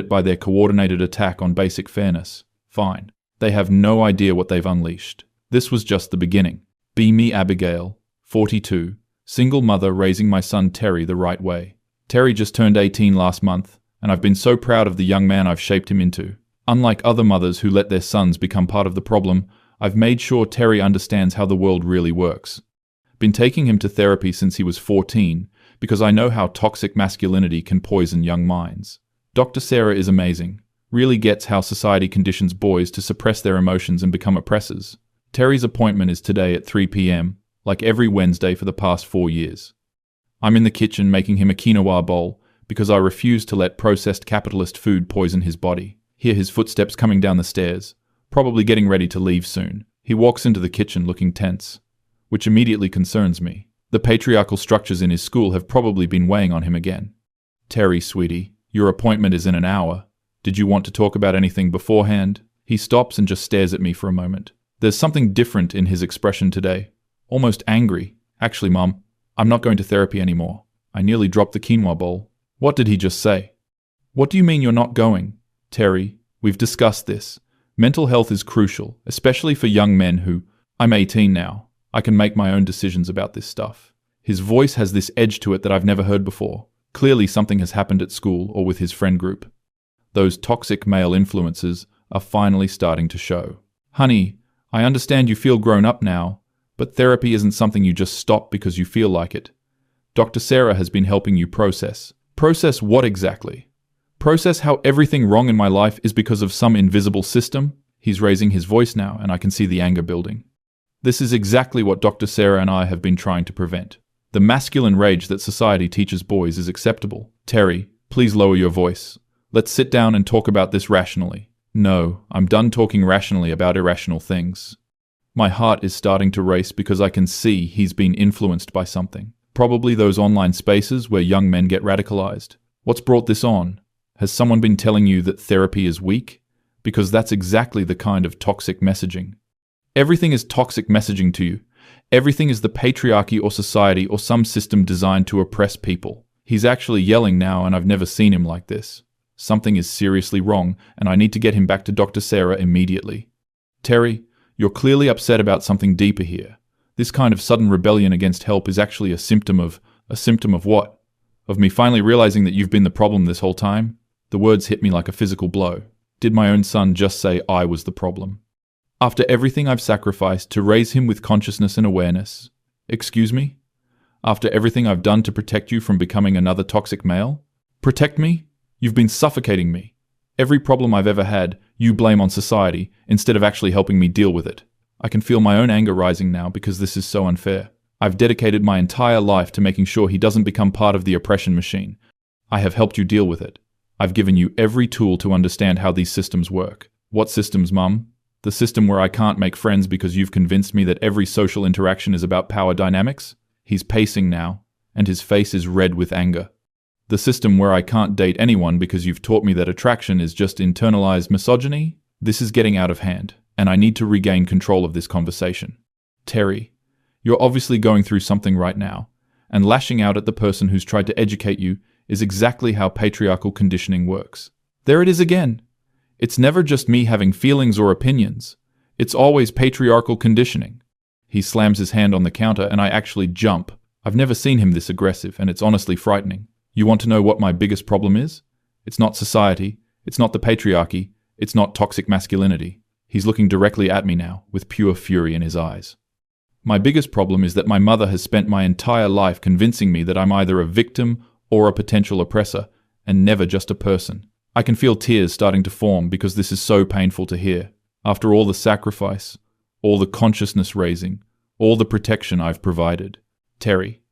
it by their coordinated attack on basic fairness. Fine. They have no idea what they've unleashed. This was just the beginning. Be me Abigail, 42, single mother raising my son Terry the right way. Terry just turned 18 last month, and I've been so proud of the young man I've shaped him into. Unlike other mothers who let their sons become part of the problem, I've made sure Terry understands how the world really works. Been taking him to therapy since he was 14, because I know how toxic masculinity can poison young minds. Dr. Sarah is amazing, really gets how society conditions boys to suppress their emotions and become oppressors. Terry's appointment is today at 3 p.m., like every Wednesday for the past 4 years. I'm in the kitchen making him a quinoa bowl because I refuse to let processed capitalist food poison his body. Hear his footsteps coming down the stairs, probably getting ready to leave soon. He walks into the kitchen looking tense, which immediately concerns me. The patriarchal structures in his school have probably been weighing on him again. Terry, sweetie, your appointment is in an hour. Did you want to talk about anything beforehand? He stops and just stares at me for a moment. There's something different in his expression today. Almost angry. Actually, Mom, I'm not going to therapy anymore. I nearly dropped the quinoa bowl. What did he just say? What do you mean you're not going? Terry, we've discussed this. Mental health is crucial, especially for young men who... I'm 18 now. I can make my own decisions about this stuff. His voice has this edge to it that I've never heard before. Clearly something has happened at school or with his friend group. Those toxic male influences are finally starting to show. Honey, I understand you feel grown up now, but therapy isn't something you just stop because you feel like it. Dr. Sarah has been helping you process. Process what exactly? Process how everything wrong in my life is because of some invisible system? He's raising his voice now, and I can see the anger building. This is exactly what Dr. Sarah and I have been trying to prevent. The masculine rage that society teaches boys is acceptable. Terry, please lower your voice. Let's sit down and talk about this rationally. No, I'm done talking rationally about irrational things. My heart is starting to race because I can see he's been influenced by something. Probably those online spaces where young men get radicalized. What's brought this on? Has someone been telling you that therapy is weak? Because that's exactly the kind of toxic messaging. Everything is toxic messaging to you. Everything is the patriarchy or society or some system designed to oppress people. He's actually yelling now, and I've never seen him like this. Something is seriously wrong, and I need to get him back to Dr. Sarah immediately. Terry, you're clearly upset about something deeper here. This kind of sudden rebellion against help is actually a symptom of what? Of me finally realizing that you've been the problem this whole time? The words hit me like a physical blow. Did my own son just say I was the problem? After everything I've sacrificed to raise him with consciousness and awareness, excuse me? After everything I've done to protect you from becoming another toxic male? Protect me? You've been suffocating me. Every problem I've ever had, you blame on society, instead of actually helping me deal with it. I can feel my own anger rising now because this is so unfair. I've dedicated my entire life to making sure he doesn't become part of the oppression machine. I have helped you deal with it. I've given you every tool to understand how these systems work. What systems, Mum? The system where I can't make friends because you've convinced me that every social interaction is about power dynamics? He's pacing now, and his face is red with anger. The system where I can't date anyone because you've taught me that attraction is just internalized misogyny? This is getting out of hand, and I need to regain control of this conversation. Terry, you're obviously going through something right now, and lashing out at the person who's tried to educate you is exactly how patriarchal conditioning works. There it is again. It's never just me having feelings or opinions. It's always patriarchal conditioning. He slams his hand on the counter, and I actually jump. I've never seen him this aggressive, and it's honestly frightening. You want to know what my biggest problem is? It's not society. It's not the patriarchy. It's not toxic masculinity. He's looking directly at me now, with pure fury in his eyes. My biggest problem is that my mother has spent my entire life convincing me that I'm either a victim or a potential oppressor, and never just a person. I can feel tears starting to form because this is so painful to hear. After all the sacrifice, all the consciousness raising, all the protection I've provided. Terry,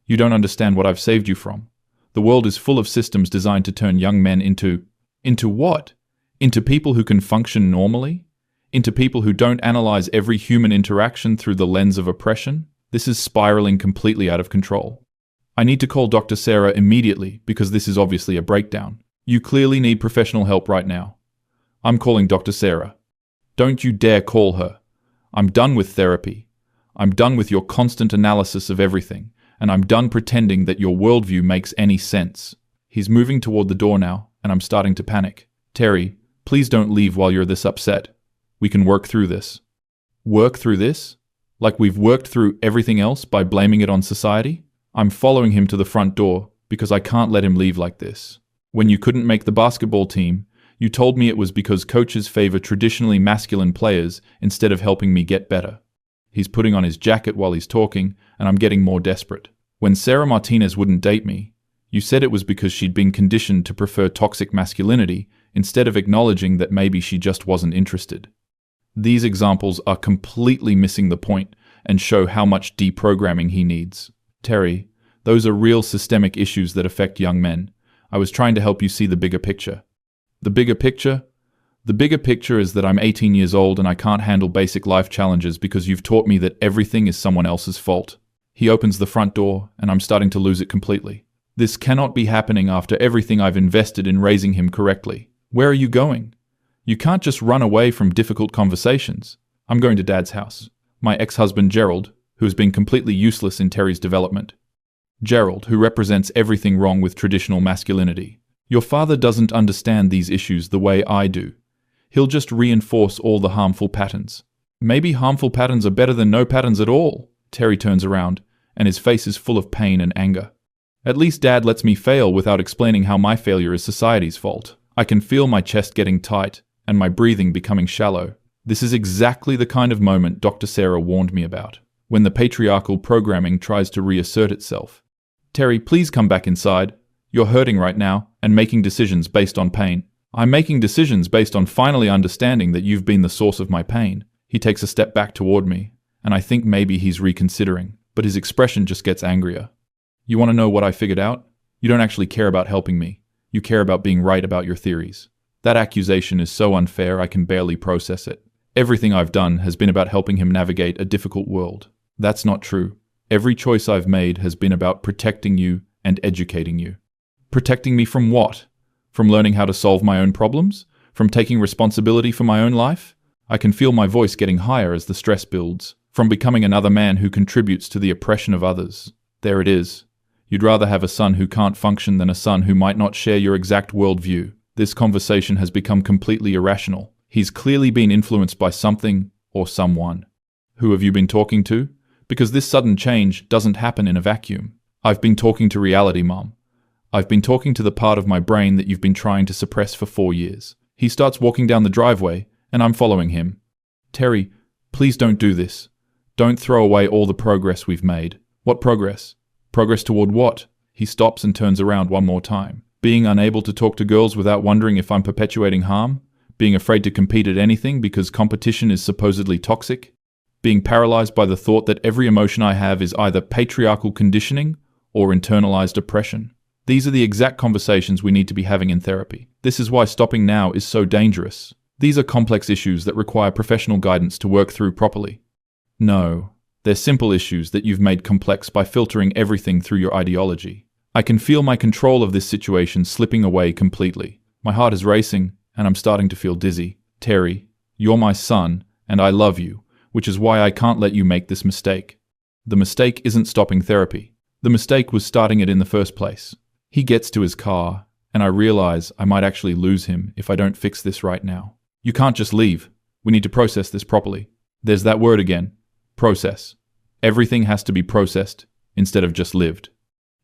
you don't understand what I've saved you from. The world is full of systems designed to turn young men into what? Into people who can function normally? Into people who don't analyze every human interaction through the lens of oppression? This is spiraling completely out of control. I need to call Dr. Sarah immediately because this is obviously a breakdown. You clearly need professional help right now. I'm calling Dr. Sarah. Don't you dare call her. I'm done with therapy. I'm done with your constant analysis of everything. And I'm done pretending that your worldview makes any sense. He's moving toward the door now, and I'm starting to panic. Terry, please don't leave while you're this upset. We can work through this. Work through this? Like we've worked through everything else by blaming it on society? I'm following him to the front door because I can't let him leave like this. When you couldn't make the basketball team, you told me it was because coaches favor traditionally masculine players instead of helping me get better. He's putting on his jacket while he's talking, and I'm getting more desperate. When Sarah Martinez wouldn't date me, you said it was because she'd been conditioned to prefer toxic masculinity instead of acknowledging that maybe she just wasn't interested. These examples are completely missing the point and show how much deprogramming he needs. Terry, those are real systemic issues that affect young men. I was trying to help you see the bigger picture. The bigger picture? The bigger picture is that I'm 18 years old and I can't handle basic life challenges because you've taught me that everything is someone else's fault. He opens the front door and I'm starting to lose it completely. This cannot be happening after everything I've invested in raising him correctly. Where are you going? You can't just run away from difficult conversations. I'm going to Dad's house. My ex-husband Gerald, who has been completely useless in Terry's development. Gerald, who represents everything wrong with traditional masculinity. Your father doesn't understand these issues the way I do. He'll just reinforce all the harmful patterns. Maybe harmful patterns are better than no patterns at all. Terry turns around, and his face is full of pain and anger. At least Dad lets me fail without explaining how my failure is society's fault. I can feel my chest getting tight, and my breathing becoming shallow. This is exactly the kind of moment Dr. Sarah warned me about, when the patriarchal programming tries to reassert itself. Terry, please come back inside. You're hurting right now, and making decisions based on pain. I'm making decisions based on finally understanding that you've been the source of my pain. He takes a step back toward me, and I think maybe he's reconsidering, but his expression just gets angrier. You want to know what I figured out? You don't actually care about helping me. You care about being right about your theories. That accusation is so unfair I can barely process it. Everything I've done has been about helping him navigate a difficult world. That's not true. Every choice I've made has been about protecting you and educating you. Protecting me from what? From learning how to solve my own problems? From taking responsibility for my own life? I can feel my voice getting higher as the stress builds. From becoming another man who contributes to the oppression of others. There it is. You'd rather have a son who can't function than a son who might not share your exact worldview. This conversation has become completely irrational. He's clearly been influenced by something or someone. Who have you been talking to? Because this sudden change doesn't happen in a vacuum. I've been talking to reality, Mom. I've been talking to the part of my brain that you've been trying to suppress for 4 years. He starts walking down the driveway, and I'm following him. Terry, please don't do this. Don't throw away all the progress we've made. What progress? Progress toward what? He stops and turns around one more time. Being unable to talk to girls without wondering if I'm perpetuating harm? Being afraid to compete at anything because competition is supposedly toxic? Being paralyzed by the thought that every emotion I have is either patriarchal conditioning or internalized oppression? These are the exact conversations we need to be having in therapy. This is why stopping now is so dangerous. These are complex issues that require professional guidance to work through properly. No, they're simple issues that you've made complex by filtering everything through your ideology. I can feel my control of this situation slipping away completely. My heart is racing, and I'm starting to feel dizzy. Terry, you're my son, and I love you, which is why I can't let you make this mistake. The mistake isn't stopping therapy. The mistake was starting it in the first place. He gets to his car, and I realize I might actually lose him if I don't fix this right now. You can't just leave. We need to process this properly. There's that word again. Process. Everything has to be processed instead of just lived.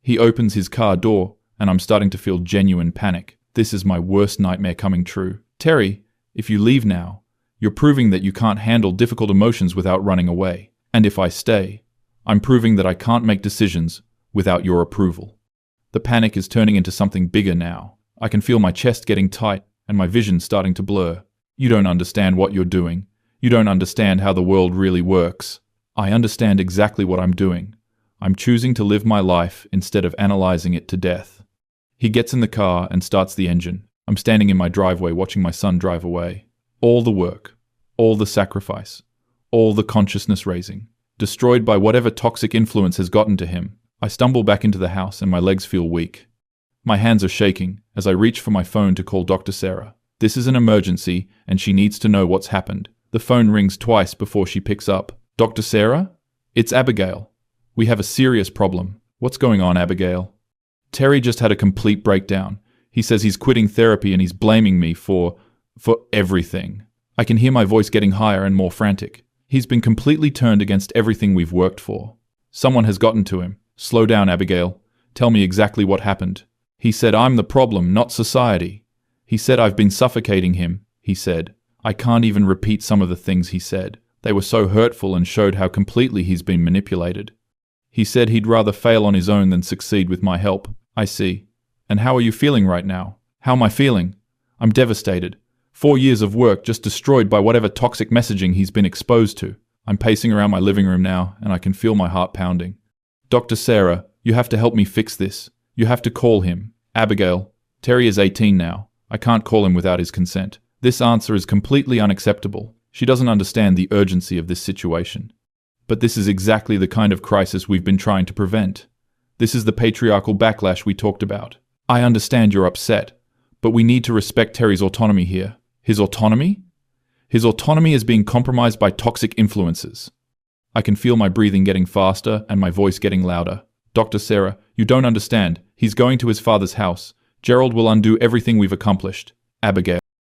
He opens his car door, and I'm starting to feel genuine panic. This is my worst nightmare coming true. Terry, if you leave now, you're proving that you can't handle difficult emotions without running away. And if I stay, I'm proving that I can't make decisions without your approval. The panic is turning into something bigger now. I can feel my chest getting tight and my vision starting to blur. You don't understand what you're doing. You don't understand how the world really works. I understand exactly what I'm doing. I'm choosing to live my life instead of analyzing it to death. He gets in the car and starts the engine. I'm standing in my driveway watching my son drive away. All the work, all the sacrifice, all the consciousness raising, destroyed by whatever toxic influence has gotten to him. I stumble back into the house and my legs feel weak. My hands are shaking as I reach for my phone to call Dr. Sarah. This is an emergency and she needs to know what's happened. The phone rings twice before she picks up. Dr. Sarah? It's Abigail. We have a serious problem. What's going on, Abigail? Terry just had a complete breakdown. He says he's quitting therapy and he's blaming me for everything. I can hear my voice getting higher and more frantic. He's been completely turned against everything we've worked for. Someone has gotten to him. Slow down, Abigail. Tell me exactly what happened. He said I'm the problem, not society. He said I've been suffocating him, he said. I can't even repeat some of the things he said. They were so hurtful and showed how completely he's been manipulated. He said he'd rather fail on his own than succeed with my help. I see. And how are you feeling right now? How am I feeling? I'm devastated. 4 years of work just destroyed by whatever toxic messaging he's been exposed to. I'm pacing around my living room now, and I can feel my heart pounding. Dr. Sarah, you have to help me fix this. You have to call him. Abigail, Terry is 18 now. I can't call him without his consent. This answer is completely unacceptable. She doesn't understand the urgency of this situation. But this is exactly the kind of crisis we've been trying to prevent. This is the patriarchal backlash we talked about. I understand you're upset, but we need to respect Terry's autonomy here. His autonomy? His autonomy is being compromised by toxic influences. I can feel my breathing getting faster and my voice getting louder. Dr. Sarah, you don't understand. He's going to his father's house. Gerald will undo everything we've accomplished. Abigail.